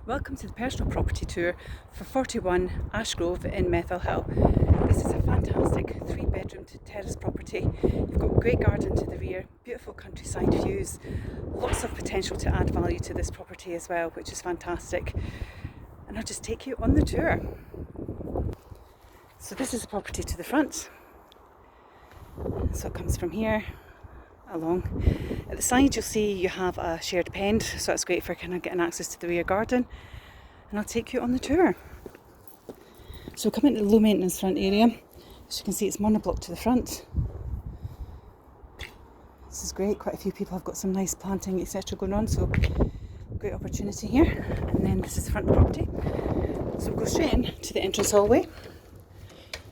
Welcome to the personal property tour for 41 Ashgrove in Methilhill. This is a fantastic 3-bedroom terrace property. You've got a great garden to the rear, beautiful countryside views, lots of potential to add value to this property as well, which is fantastic. And I'll just take you on the tour. So this is the property to the front. So it comes from here along. At the side you'll see you have a shared pen, so that's great for kind of getting access to the rear garden. And I'll take you on the tour. So come into the low maintenance front area. As you can see, it's monoblock to the front. This is great, quite a few people have got some nice planting etc going on, so great opportunity here. And then this is the front of the property. So we'll go straight in to the entrance hallway.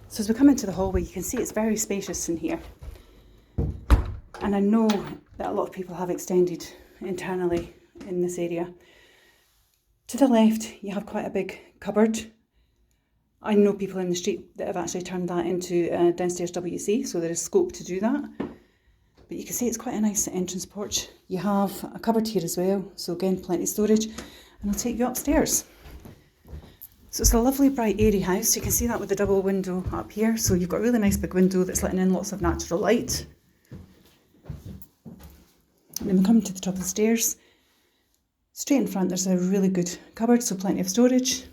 So as we come into the hallway, you can see it's very spacious in here. And I know that a lot of people have extended internally in this area. To the left, you have quite a big cupboard. I know people in the street that have actually turned that into a downstairs WC, so there is scope to do that. But you can see it's quite a nice entrance porch. You have a cupboard here as well, so again, plenty of storage. And I'll take you upstairs. So it's a lovely bright airy house. You can see that with the double window up here. So you've got a really nice big window that's letting in lots of natural light. And then we come to the top of the stairs. Straight in front there's a really good cupboard, so plenty of storage.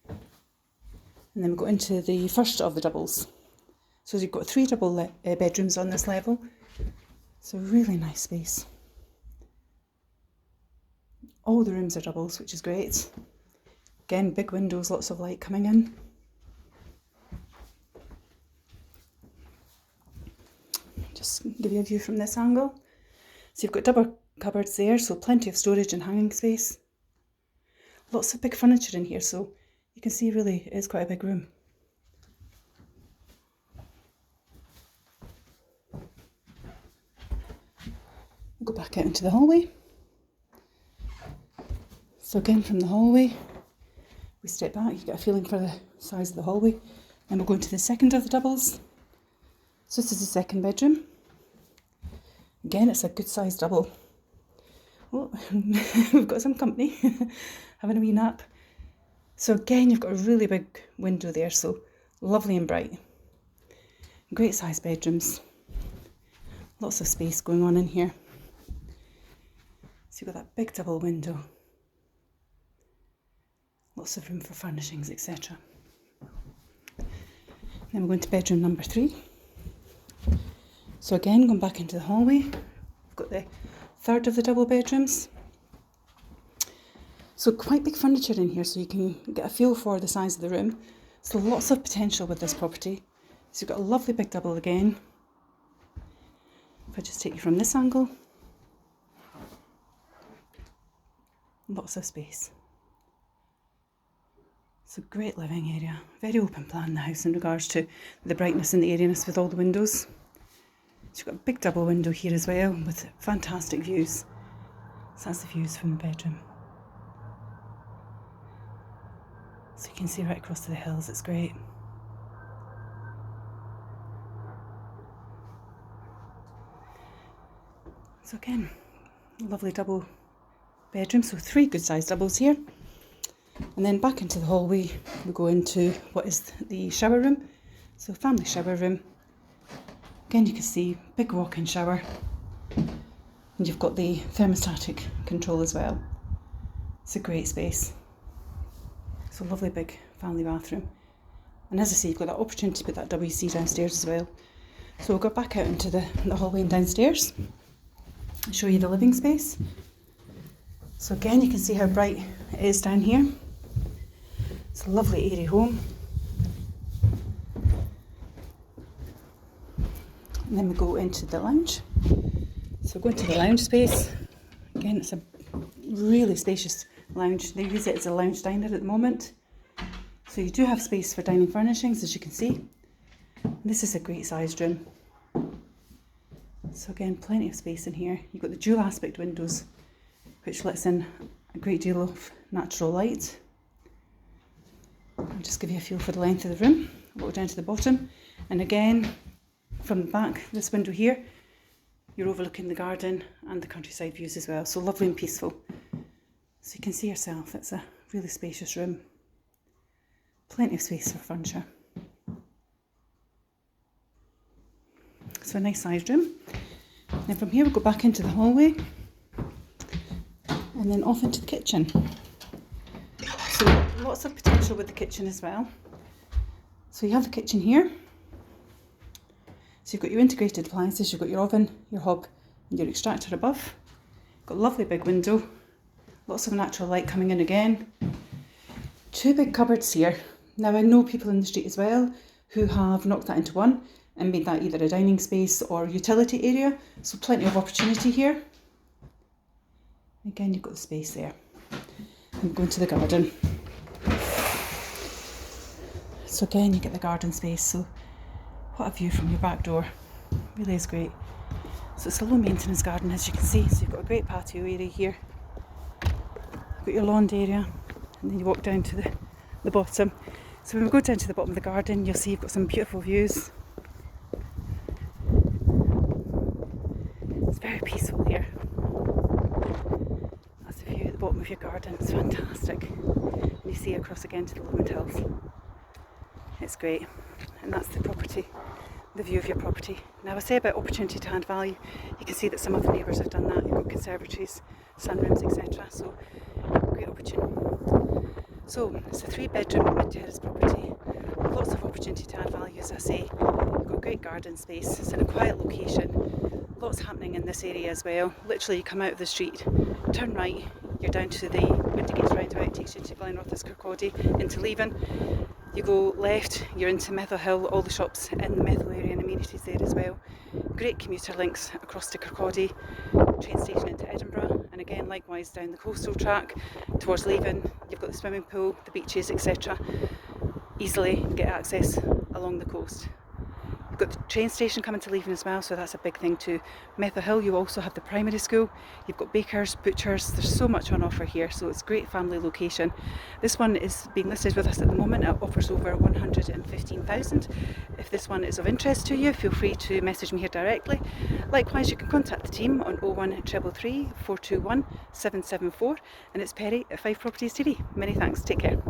And then we go into the first of the doubles. So you've got 3 double bedrooms on this level. So really nice space. All the rooms are doubles, which is great. Again, big windows, lots of light coming in. Just give you a view from this angle. So you've got double cupboards there, so plenty of storage and hanging space. Lots of big furniture in here, so you can see really it is quite a big room. We'll go back out into the hallway. So again, from the hallway, we step back, you get a feeling for the size of the hallway. Then we'll go into the second of the doubles. So this is the second bedroom. Again, it's a good sized double. Oh, we've got some company having a wee nap. So again, you've got a really big window there, so lovely and bright. Great sized bedrooms. Lots of space going on in here. So you've got that big double window. Lots of room for furnishings, etc. Then we're going to bedroom number 3. So again, going back into the hallway, we've got the third of the double bedrooms. So quite big furniture in here, so you can get a feel for the size of the room. So lots of potential with this property. So you've got a lovely big double again. If I just take you from this angle. Lots of space. It's a great living area. Very open plan, the house, in regards to the brightness and the airiness with all the windows. So you've got a big double window here as well with fantastic views. So that's the views from the bedroom. So you can see right across to the hills, it's great. So again, lovely double bedroom, so 3 good sized doubles here. And then back into the hallway, we go into what is the shower room. So family shower room. Again, you can see big walk-in shower. And you've got the thermostatic control as well. It's a great space. It's a lovely big family bathroom. And as I say, you've got that opportunity to put that WC downstairs as well. So we'll go back out into the hallway and downstairs. I'll show you the living space. So again, you can see how bright it is down here. It's a lovely airy home. And then we go into the lounge. So go into the lounge space. Again, it's a really spacious lounge. They use it as a lounge diner at the moment. So you do have space for dining furnishings, as you can see. This is a great sized room. So again, plenty of space in here. You've got the dual aspect windows, which lets in a great deal of natural light. I'll just give you a feel for the length of the room. I'll go down to the bottom. And again, from the back, this window here, you're overlooking the garden and the countryside views as well. So lovely and peaceful. So you can see yourself, it's a really spacious room. Plenty of space for furniture. So a nice sized room. Then from here we'll go back into the hallway and then off into the kitchen. So lots of potential with the kitchen as well. So you have the kitchen here. So you've got your integrated appliances, you've got your oven, your hob and your extractor above. Got a lovely big window, lots of natural light coming in again. Two big cupboards here. Now I know people in the street as well who have knocked that into one and made that either a dining space or utility area, so plenty of opportunity here. Again, you've got the space there. I'm going to the garden. So again, you get the garden space, so what a view from your back door. Really is great. So it's a low maintenance garden, as you can see, so you've got a great patio area here. You've got your lawn area, and then you walk down to the bottom. So when we go down to the bottom of the garden, you'll see you've got some beautiful views. It's very peaceful here. That's the view at the bottom of your garden. It's fantastic. And you see across again to the Methilhill. It's great. And that's the property, the view of your property. Now I say about opportunity to add value, you can see that some of the neighbours have done that. You've got conservatories, sunrooms, etc. So great opportunity. So it's a 3-bedroom mid-terrace property. Lots of opportunity to add value, as I say. You've got great garden space. It's in a quiet location. Lots happening in this area as well. Literally, you come out of the street, turn right, you're down to the Windigates roundabout, takes you to Glenrothes, Kirkcaldy, into Leven. You go left, you're into Methilhill, all the shops in the Methil area and amenities there as well. Great commuter links across to Kirkcaldy, train station into Edinburgh, and again likewise down the coastal track towards Leven. You've got the swimming pool, the beaches, etc. Easily get access along the coast. You've got the train station coming to Leven as well, so that's a big thing too. Methilhill, you also have the primary school, you've got bakers, butchers, there's so much on offer here, so it's a great family location. This one is being listed with us at the moment. It offers over 115,000. If this one is of interest to you, feel free to message me here directly. Likewise, you can contact the team on 01333 421 774, and it's Perry at 5 Properties TV. Many thanks, take care.